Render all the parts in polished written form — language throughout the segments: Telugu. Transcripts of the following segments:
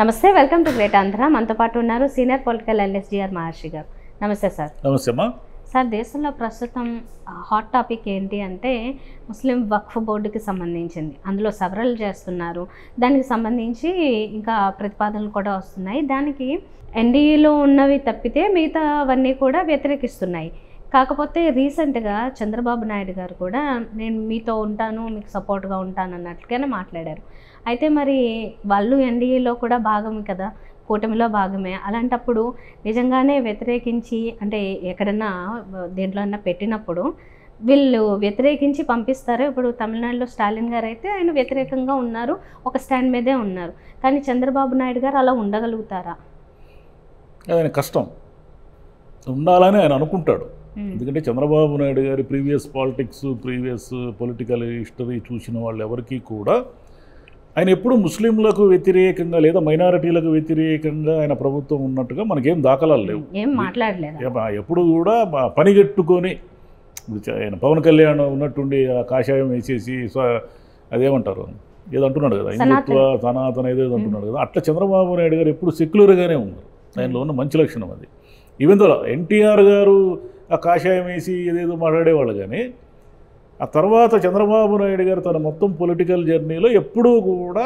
నమస్తే, వెల్కమ్ టు గ్రేట్ ఆంధ్ర. మనతో పాటు ఉన్నారు సీనియర్ పొలిటికల్ అనలిస్ట్ జిఆర్ మహర్షి గారు. నమస్తే సార్. నమస్తే అమ్మా. సార్, దేశంలో ప్రస్తుతం హాట్ టాపిక్ ఏంటి అంటే ముస్లిం వక్ఫ్ బోర్డుకి సంబంధించింది. అందులో సవరణలు చేస్తున్నారు. దానికి సంబంధించి ఇంకా ప్రతిపాదనలు కూడా వస్తున్నాయి. దానికి ఎన్డీఏలో ఉన్నవి తప్పితే మిగతావన్నీ కూడా వ్యతిరేకిస్తున్నాయి. కాకపోతే రీసెంట్గా చంద్రబాబు నాయుడు గారు కూడా నేను మీతో ఉంటాను, మీకు సపోర్ట్గా ఉంటాను అన్నట్లుగానే మాట్లాడారు. అయితే మరి వాళ్ళు ఎన్డీఏలో కూడా భాగమే కదా, కూటమిలో భాగమే. అలాంటప్పుడు నిజంగానే వ్యతిరేకించి అంటే ఎక్కడన్నా దేంట్లో అన్నా పెట్టినప్పుడు వీళ్ళు వ్యతిరేకించి పంపిస్తారు. ఇప్పుడు తమిళనాడులో స్టాలిన్ గారు అయితే ఆయన వ్యతిరేకంగా ఉన్నారు, ఒక స్టాండ్ మీదే ఉన్నారు. కానీ చంద్రబాబు నాయుడు గారు అలా ఉండగలుగుతారా? ఆయన కష్టం ఉండాలని ఆయన అనుకుంటాడు. ఎందుకంటే చంద్రబాబు నాయుడు గారి previous politics, previous political history చూసిన వాళ్ళు ఎవరికి కూడా ఆయన ఎప్పుడు ముస్లింలకు వ్యతిరేకంగా లేదా మైనారిటీలకు వ్యతిరేకంగా ఆయన ప్రభుత్వం ఉన్నట్టుగా మనకేం దాఖలాలు లేవు, ఏం మాట్లాడలేదు. ఎప్పుడు కూడా పనిగట్టుకొని ఆయన పవన్ కళ్యాణ్ ఉన్నట్టుండి కాషాయం వేసేసి అదేమంటారు ఏదో అంటున్నాడు కదా, హిందుత్వ సనాతన ఏదో అంటున్నాడు కదా, అట్లా చంద్రబాబు నాయుడు గారు ఎప్పుడు సెక్యులర్గానే ఉన్నారు. ఆయనలో ఉన్న మంచి లక్షణం అది. ఈవెన్ దో ఎన్టీఆర్ గారు ఆ కాషాయం వేసి ఏదేదో మాట్లాడేవాళ్ళు, కానీ ఆ తర్వాత చంద్రబాబు నాయుడు గారు తన మొత్తం పొలిటికల్ జర్నీలో ఎప్పుడూ కూడా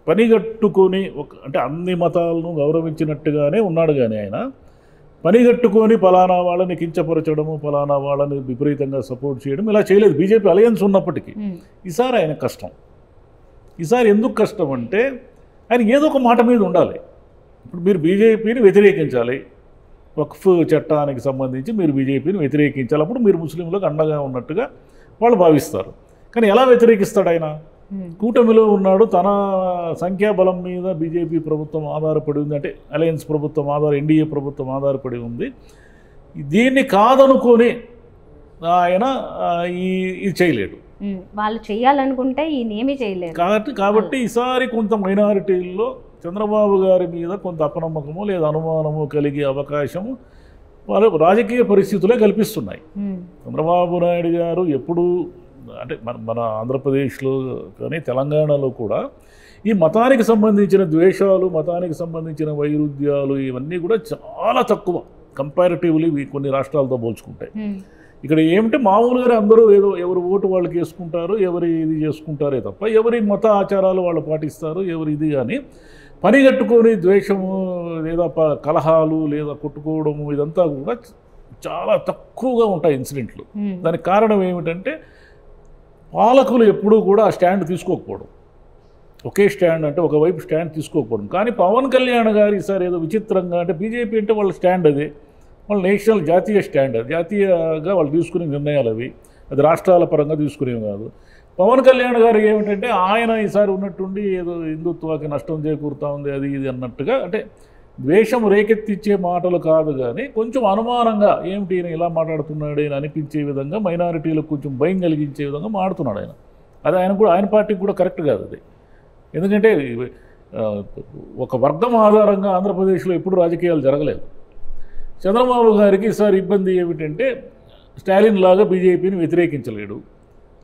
పనిగట్టుకొని అంటే అన్ని మతాలను గౌరవించినట్టుగానే ఉన్నాడు. కానీ ఆయన పనిగట్టుకొని ఫలానా వాళ్ళని కించపరచడము, ఫలానా వాళ్ళని విపరీతంగా సపోర్ట్ చేయడం ఇలా చేయలేదు. బీజేపీ అలయన్స్ ఉన్నప్పటికీ ఈసారి ఆయన కష్టం. ఈసారి ఎందుకు కష్టం అంటే ఆయన ఏదో ఒక మాట మీద ఉండాలి. ఇప్పుడు మీరు బీజేపీని వ్యతిరేకించాలి, వక్ఫ్ చట్టానికి సంబంధించి మీరు బీజేపీని వ్యతిరేకించాలి, అప్పుడు మీరు ముస్లింలకు అండగా ఉన్నట్టుగా వాళ్ళు భావిస్తారు. కానీ ఎలా వ్యతిరేకిస్తాడు ఆయన? కూటమిలో ఉన్నాడు, తన సంఖ్యాబలం మీద బీజేపీ ప్రభుత్వం ఆధారపడి ఉంది, అంటే అలయన్స్ ప్రభుత్వం ఎన్డీఏ ప్రభుత్వం ఆధారపడి ఉంది. దీన్ని కాదనుకొని ఆయన ఇది చేయలేడు. వాళ్ళు చేయాలనుకుంటే ఈయనేమీ చేయలేరు. కాబట్టి ఈసారి కొంత మైనారిటీల్లో చంద్రబాబు గారి మీద కొంత అపనమ్మకము లేదా అనుమానము కలిగే అవకాశము వాళ్ళు రాజకీయ పరిస్థితులే కల్పిస్తున్నాయి. చంద్రబాబు నాయుడు గారు ఎప్పుడు అంటే మన ఆంధ్రప్రదేశ్లో కానీ తెలంగాణలో కూడా ఈ మతానికి సంబంధించిన ద్వేషాలు, మతానికి సంబంధించిన వైరుధ్యాలు ఇవన్నీ కూడా చాలా తక్కువ కంపారిటివ్లీ కొన్ని రాష్ట్రాలతో పోల్చుకుంటాయి. ఇక్కడ ఏమిటి మామూలుగా అందరూ ఏదో ఎవరి ఓటు వాళ్ళకి వేసుకుంటారు, ఎవరి ఇది చేసుకుంటారే తప్ప ఎవరి మత ఆచారాలు వాళ్ళు పాటిస్తారు, ఎవరి ఇది. కానీ పనిగట్టుకొని ద్వేషము లేదా కలహాలు లేదా కొట్టుకోవడము ఇదంతా కూడా చాలా తక్కువగా ఉంటాయి ఇన్సిడెంట్లు. దానికి కారణం ఏమిటంటే పాలకులు ఎప్పుడూ కూడా ఆ స్టాండ్ తీసుకోకపోవడం, ఒకే స్టాండ్ అంటే ఒకవైపు స్టాండ్ తీసుకోకపోవడం. కానీ పవన్ కళ్యాణ్ గారు ఈసారి ఏదో విచిత్రంగా అంటే బీజేపీ అంటే వాళ్ళ స్టాండ్ అదే, వాళ్ళ నేషనల్ జాతీయ స్టాండ్, జాతీయంగా వాళ్ళు తీసుకునే నిర్ణయాలు అవి, అది రాష్ట్రాల పరంగా తీసుకునేవి కాదు. పవన్ కళ్యాణ్ గారు ఏమిటంటే ఆయన ఈసారి ఉన్నట్టుండి ఏదో హిందుత్వానికి నష్టం చేకూరుతూ ఉంది అది ఇది అన్నట్టుగా, అంటే ద్వేషం రేకెత్తిచ్చే మాటలు కాదు, కానీ కొంచెం అనుమానంగా ఏమిటి ఈయన ఇలా మాట్లాడుతున్నాడు అని అనిపించే విధంగా మైనారిటీలకు కొంచెం భయం కలిగించే విధంగా మాట్లాడుతున్నాడు ఆయన. అది ఆయన పార్టీకి కూడా కరెక్ట్ కాదు అది. ఎందుకంటే ఒక వర్గం ఆధారంగా ఆంధ్రప్రదేశ్లో ఎప్పుడు రాజకీయాలు జరగలేదు. చంద్రబాబు గారికి ఈసారి ఇబ్బంది ఏమిటంటే స్టాలిన్ లాగా బీజేపీని వ్యతిరేకించలేడు,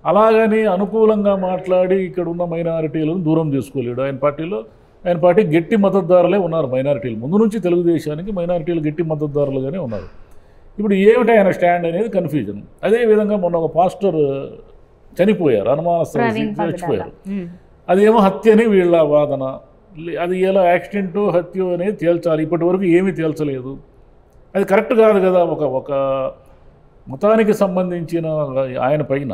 అలాగని అనుకూలంగా మాట్లాడి ఇక్కడ ఉన్న మైనారిటీలను దూరం చేసుకోలేడు. ఆయన పార్టీ గట్టి మద్దతుదారులే ఉన్నారు మైనారిటీలు. ముందు నుంచి తెలుగుదేశానికి మైనారిటీలు గట్టి మద్దతుదారులుగానే ఉన్నారు. ఇప్పుడు ఏమిటి ఆయన స్టాండ్ అనేది కన్ఫ్యూజన్. అదేవిధంగా మొన్న ఒక పాస్టర్ చనిపోయారు, అనుమానస్తులు చచ్చిపోయారు. అదేమో హత్య అని వీళ్ళ వాదన. అది ఎలా యాక్సిడెంటో హత్యో అనేది తేల్చాలి, ఇప్పటి వరకు ఏమీ తేల్చలేదు. అది కరెక్ట్ కాదు కదా. ఒక మతానికి సంబంధించిన ఆయన పైన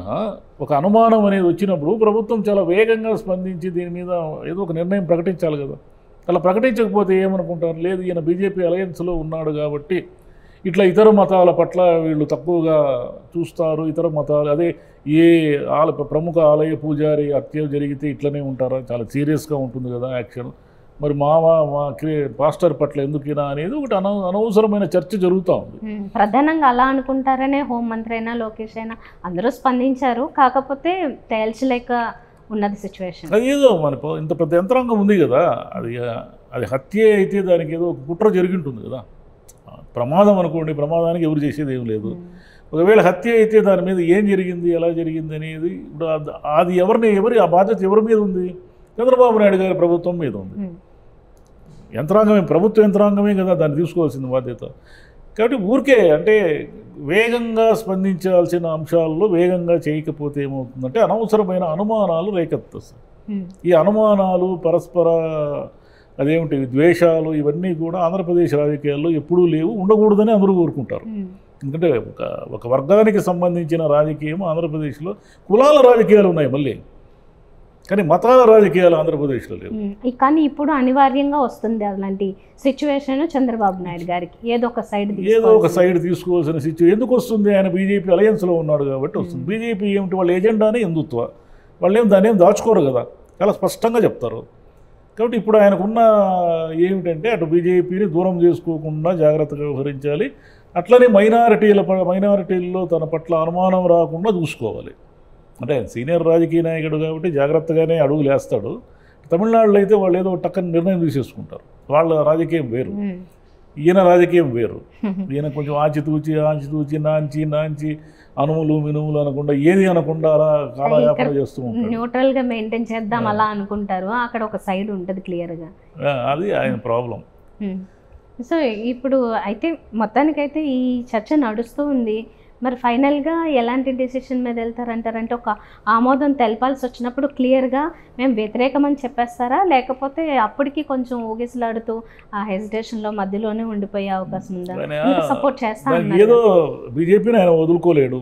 ఒక అనుమానం అనేది వచ్చినప్పుడు ప్రభుత్వం చాలా వేగంగా స్పందించి దీని మీద ఏదో ఒక నిర్ణయం ప్రకటించాలి కదా. అలా ప్రకటించకపోతే ఏమనుకుంటారు, లేదు ఈయన బీజేపీ అలయన్స్లో ఉన్నాడు కాబట్టి ఇట్లా ఇతర మతాల పట్ల వీళ్ళు తక్కువగా చూస్తారు, ఇతర మతాలు అదే ప్రముఖ ఆలయ పూజారి హత్య జరిగితే ఇట్లనే ఉంటారా, చాలా సీరియస్గా ఉంటుంది కదా యాక్షన్, మరి మా పాస్టర్ పట్ల ఎందుకునా అనేది ఒకటి అనవసరమైన చర్చ జరుగుతూ ఉంది. ప్రధానంగా అలా అనుకుంటారనే హోంమంత్రి అయినా లోకేష్ అయినా అందరూ స్పందించారు. కాకపోతే తేల్చలేక ఉన్నది సిచ్యువేషన్. అదేదో మన ఇంత పెద్ద యంత్రాంగం ఉంది కదా, అది హత్య అయితే దానికి ఏదో కుట్ర జరిగింటుంది కదా. ప్రమాదం అనుకోండి, ప్రమాదానికి ఎవరు చేసేది ఏం లేదు. ఒకవేళ హత్య అయితే దాని మీద ఏం జరిగింది, ఎలా జరిగింది అనేది ఇప్పుడు అది ఆ బాధ్యత ఎవరి మీద ఉంది? చంద్రబాబు నాయుడు గారి ప్రభుత్వం మీద ఉంది. యంత్రాంగమే, ప్రభుత్వ యంత్రాంగమే కదా దాన్ని తీసుకోవాల్సిన బాధ్యత. కాబట్టి ఊరికే అంటే వేగంగా స్పందించాల్సిన అంశాల్లో వేగంగా చేయకపోతే ఏమవుతుందంటే అనవసరమైన అనుమానాలు రేకెత్తాయి. ఈ అనుమానాలు, పరస్పర అదేమిటి ద్వేషాలు, ఇవన్నీ కూడా ఆంధ్రప్రదేశ్ రాజకీయాల్లో ఎప్పుడూ లేవు, ఉండకూడదని అందరూ కోరుకుంటారు. ఎందుకంటే ఒక వర్గానికి సంబంధించిన రాజకీయం ఆంధ్రప్రదేశ్లో, కులాల రాజకీయాలు ఉన్నాయి మళ్ళీ, కానీ మతాల రాజకీయాలు ఆంధ్రప్రదేశ్లో లేవు. కానీ ఇప్పుడు అనివార్యంగా వస్తుంది అలాంటి సిచ్యువేషన్ చంద్రబాబు నాయుడు గారికి. ఏదో ఒక సైడ్ తీసుకోవాల్సిన సిచ్యువేషన్ ఎందుకు వస్తుంది? ఆయన బీజేపీ అలయన్స్లో ఉన్నాడు కాబట్టి వస్తుంది. బీజేపీ ఏమిటి, వాళ్ళ ఎజెండానే హిందుత్వ, వాళ్ళు దాన్ని ఏం దాచుకోరు కదా, చాలా స్పష్టంగా చెప్తారు. కాబట్టి ఇప్పుడు ఆయనకున్న ఏమిటంటే అటు బీజేపీని దూరం చేసుకోకుండా జాగ్రత్తగా వ్యవహరించాలి, అట్లనే మైనారిటీల్లో తన పట్ల అనుమానం రాకుండా చూసుకోవాలి. అంటే సీనియర్ రాజకీయ నాయకుడు కాబట్టి జాగ్రత్తగానే అడుగులు వేస్తాడు. తమిళనాడులో అయితే వాళ్ళు ఏదో టక్కని నిర్ణయం తీసేసుకుంటారు, వాళ్ళ రాజకీయం వేరు, ఈయన రాజకీయం వేరు. ఈయన కొంచెం ఆచితూచి నాంచి అనుములు మినుములు అనకుండా ఏది అనకుండా అలా కాలయాపన చేస్తూ ఉంటారు. న్యూట్రల్గా మెయింటైన్ చేద్దాం అలా అనుకుంటారు, అక్కడ ఒక సైడ్ ఉంటుంది క్లియర్గా. అది ఆయన ప్రాబ్లం. సో ఇప్పుడు అయితే మొత్తానికైతే ఈ చర్చ నడుస్తూ ఉంది. మరి ఫైనల్గా ఎలాంటి డెసిషన్ మీద వెళ్తారంటారంటే, ఒక ఆమోదం తెలపాల్సి వచ్చినప్పుడు క్లియర్గా మేము వ్యతిరేకమని చెప్పేస్తారా, లేకపోతే అప్పటికి కొంచెం ఊగిసలాడుతూ ఆ హెసిటేషన్లో మధ్యలోనే ఉండిపోయే అవకాశం ఉందా? సపోర్ట్ చేస్తాను. ఏదో బీజేపీని ఆయన వదులుకోలేడు.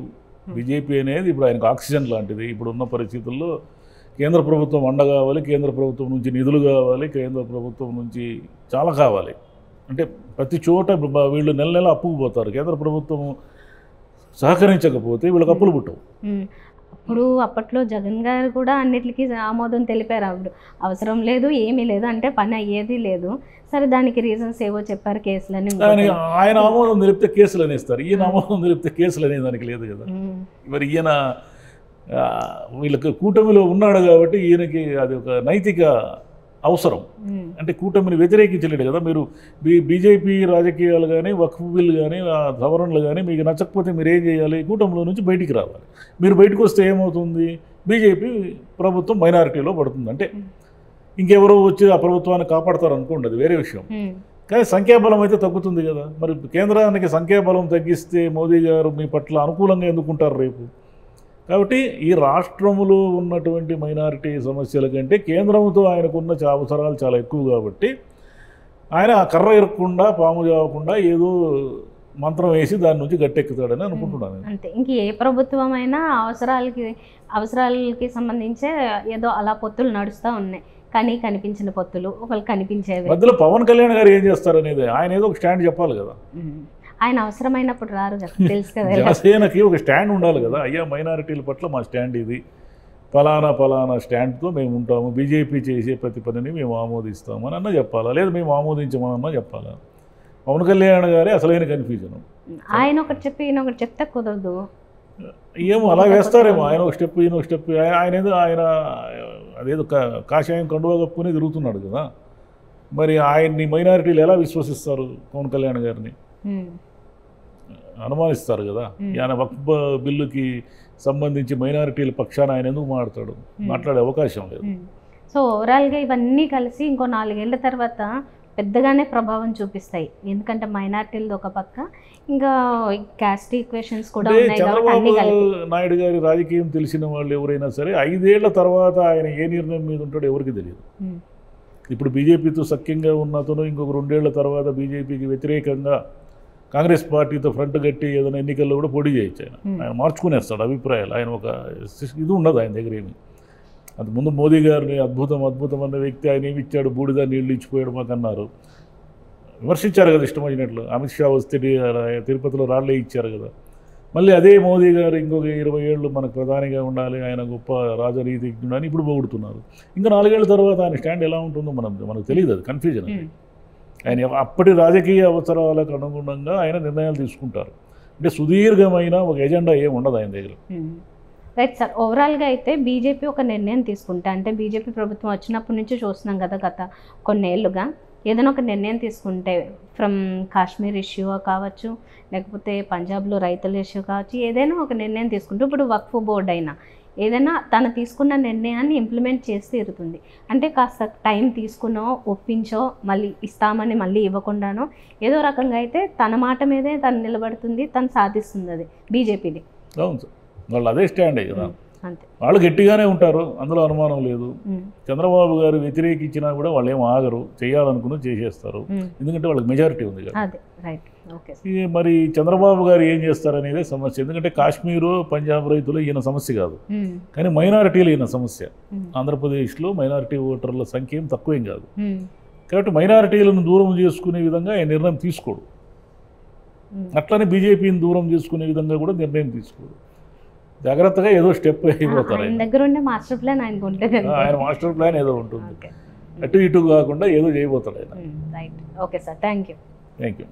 బీజేపీ అనేది ఇప్పుడు ఆయనకు ఆక్సిజన్ లాంటిది. ఇప్పుడున్న పరిస్థితుల్లో కేంద్ర ప్రభుత్వం అండ కావాలి, కేంద్ర ప్రభుత్వం నుంచి నిధులు కావాలి, కేంద్ర ప్రభుత్వం నుంచి చాలా కావాలి. అంటే ప్రతి చోట వీళ్ళు నెల నెల అప్పుకు పోతారు. కేంద్ర ప్రభుత్వం సహకరించకపోతే వీళ్ళకి అప్పులు పుట్టవు. అప్పట్లో జగన్ గారు కూడా అన్నిటికీ ఆమోదం తెలిపారు. అప్పుడు అవసరం లేదు, ఏమీ లేదు, అంటే పని అయ్యేది లేదు. సరే, దానికి రీజన్స్ ఏవో చెప్పారు, కేసులని. ఆయన ఆమోదం తెలిపితే కేసులు అనేస్తారు, ఈయన ఆమోదం తెలిపితే కేసులు అనేదానికి లేదు కదా. మరి ఈయన వీళ్ళకి కూటమిలో ఉన్నాడు కాబట్టి ఈయనకి అది ఒక నైతిక అవసరం. అంటే కూటమిని వ్యతిరేకించలేడు కదా. మీరు బీజేపీ రాజకీయాలు కానీ, వక్ఫ్ బిల్లు కానీ, సవరణలు కానీ మీకు నచ్చకపోతే మీరు ఏం చేయాలి? కూటమిలో నుంచి బయటికి రావాలి. మీరు బయటకు వస్తే ఏమవుతుంది? బీజేపీ ప్రభుత్వం మైనారిటీలో పడుతుంది. అంటే ఇంకెవరో వచ్చి ఆ ప్రభుత్వాన్ని కాపాడతారు అనుకోండి, అది వేరే విషయం. కానీ సంఖ్యాబలం అయితే తగ్గుతుంది కదా. మరి కేంద్రానికి సంఖ్యాబలం తగ్గిస్తే మోదీ గారు మీ పట్ల అనుకూలంగా ఎందుకుంటారు రేపు? కాబట్టి ఈ రాష్ట్రములో ఉన్నటువంటి మైనారిటీ సమస్యల కంటే కేంద్రంతో ఆయనకున్న అవసరాలు చాలా ఎక్కువ కాబట్టి ఆయన కర్ర ఇరక్కుండా, పాము చావకుండా ఏదో మంత్రం వేసి దాని నుంచి గట్టెక్కుతాడని అనుకుంటున్నాను. అంతే, ఇంక ఏ ప్రభుత్వం అయినా అవసరాలకి సంబంధించే ఏదో అలా పొత్తులు నడుస్తూ ఉన్నాయి. కానీ కనిపించిన పొత్తులు ఒకళ్ళు కనిపించేవి. మధ్యలో పవన్ కళ్యాణ్ గారు ఏం చేస్తారనేది ఆయన ఏదో ఒక స్టాండ్ చెప్పాలి కదా. ఆయన అవసరమైనప్పుడు రారు కదా, తెలుసు కదా. జనసేనకి ఒక స్టాండ్ ఉండాలి కదా. అయ్యా మైనారిటీల పట్ల మా స్టాండ్ ఇది, ఫలానా స్టాండ్తో మేము ఉంటాము, బీజేపీ చేసే ప్రతి పనిని మేము ఆమోదిస్తాము అని అన్నా చెప్పాలా, లేదా మేము ఆమోదించమన్నా చెప్పాలా. పవన్ కళ్యాణ్ గారే అసలైన కన్ఫ్యూజన్. ఆయన ఒకటి చెప్పి ఈయన ఒకటి చెప్తే కుదరదు. ఏమో అలా వేస్తారేమో, ఆయన ఒక స్టెప్ ఈయన ఒక స్టెప్. ఆయన అదేదో కాషాయం కండువా కప్పుకుని తిరుగుతున్నాడు కదా. మరి ఆయన్ని మైనారిటీలు ఎలా విశ్వసిస్తారు? పవన్ కళ్యాణ్ గారిని అనుమానిస్తారు కదా. ఆయన వక్ఫ్ బిల్లుకి సంబంధించి మైనారిటీల పక్షాన ఆయన ఎందుకు మాట్లాడే అవకాశం లేదు. సో ఓవరాల్గా ఇవన్నీ కలిసి ఇంకో 4 ఏళ్ల తర్వాత పెద్దగానే ప్రభావం చూపిస్తాయి. ఎందుకంటే మైనారిటీలది ఒక పక్క, ఇంకా క్యాస్ట్ ఈక్వేషన్స్ కూడా ఉన్నాయి. చంద్రబాబు నాయుడు గారి రాజకీయం తెలిసిన వాళ్ళు ఎవరైనా సరే 5 ఏళ్ల తర్వాత ఆయన ఏ నిర్ణయం మీద ఉంటాడో ఎవరికి తెలియదు. ఇప్పుడు బీజేపీతో సఖ్యంగా ఉన్నతను ఇంకొక 2 ఏళ్ల తర్వాత బీజేపీకి వ్యతిరేకంగా కాంగ్రెస్ పార్టీతో ఫ్రంట్ కట్టి ఏదైనా ఎన్నికల్లో కూడా పోటీ చేయొచ్చు. ఆయన మార్చుకునేస్తాడు అభిప్రాయాలు. ఆయన ఒక ఇది ఉండదు ఆయన దగ్గర ఏమి. అది ముందు మోదీ గారిని అద్భుతం అన్న వ్యక్తి ఆయన ఏమి ఇచ్చాడు, బూడిద నీళ్ళు ఇచ్చిపోయాడు మాకన్నారు, విమర్శించారు కదా ఇష్టం వచ్చినట్లు. అమిత్ షా వస్తే తిరుపతిలో రాళ్ళే ఇచ్చారు కదా. మళ్ళీ అదే మోదీ గారు ఇంకొక 20 ఏళ్ళు మనకు ప్రధానిగా ఉండాలి, ఆయన గొప్ప రాజనీతిజ్ఞుడు అని ఇప్పుడు పొగుడుతున్నారు. ఇంకా 4 ఏళ్ల తర్వాత ఆయన స్టాండ్ ఎలా ఉంటుందో మనకు తెలియదు. అది కన్ఫ్యూజన్. ఆయన అప్పటి రాజకీయ అవసరాలకు అనుగుణంగా ఆయన నిర్ణయాలు తీసుకుంటారు. అంటే సుదీర్ఘమైన ఒక ఎజెండా ఏమి ఉండదు ఆయన దగ్గర. రైట్ సార్, ఓవరాల్గా అయితే బీజేపీ ఒక నిర్ణయం తీసుకుంటే, అంటే బీజేపీ ప్రభుత్వం వచ్చినప్పటి నుంచి చూస్తున్నాం కదా, గత కొన్నేళ్లుగా ఏదైనా ఒక నిర్ణయం తీసుకుంటే, ఫ్రమ్ కాశ్మీర్ ఇష్యూ కావచ్చు, లేకపోతే పంజాబ్లో రైతుల ఇష్యూ కావచ్చు, ఏదైనా ఒక నిర్ణయం తీసుకుంటే, ఇప్పుడు వక్ఫ్ బోర్డు అయినా ఏదైనా తను తీసుకున్న నిర్ణయాన్ని ఇంప్లిమెంట్ చేసి తీరుతుంది. అంటే కాస్త టైం తీసుకునో ఒప్పించో మళ్ళీ ఇస్తామని మళ్ళీ ఇవ్వకుండానో ఏదో రకంగా అయితే తన మాట మీదే తను నిలబడుతుంది, తను సాధిస్తుంది అది బీజేపీది. అవును సార్, వాళ్ళు అదే స్టాండే కదా, అంతే. వాళ్ళు గట్టిగానే ఉంటారు, అందులో అనుమానం లేదు. చంద్రబాబు గారు వ్యతిరేకించినా కూడా వాళ్ళు ఏం ఆగరు, చేయాలనుకుని చేసేస్తారు, ఎందుకంటే వాళ్ళకి మెజారిటీ ఉంది కదా. అదే రైట్. ఓకే. మరి చంద్రబాబు గారు ఏం చేస్తారనేదే సమస్య. ఎందుకంటే కాశ్మీరు పంజాబ్ రైతులు ఈయన సమస్య కాదు, కానీ మైనారిటీలు ఈయన సమస్య. ఆంధ్రప్రదేశ్లో మైనారిటీ ఓటర్ల సంఖ్య ఏం తక్కువేం కాదు, కాబట్టి మైనారిటీలను దూరం చేసుకునే విధంగా ఆయన నిర్ణయం తీసుకోడు. అట్లనే బీజేపీని దూరం చేసుకునే విధంగా కూడా నిర్ణయం తీసుకోడు. జాగ్రత్తగా ఏదో స్టెప్ అయిపోతారు. ఆయన దగ్గర ఉండే మాస్టర్ ప్లాన్ ఆయనకు ఉంటుంది, ఆయన మాస్టర్ ప్లాన్ ఏదో ఉంటుంది, అటు ఇటు కాకుండా ఏదో చేయబోతాడు ఆయన. Right. Okay sir, thank you. Thank you.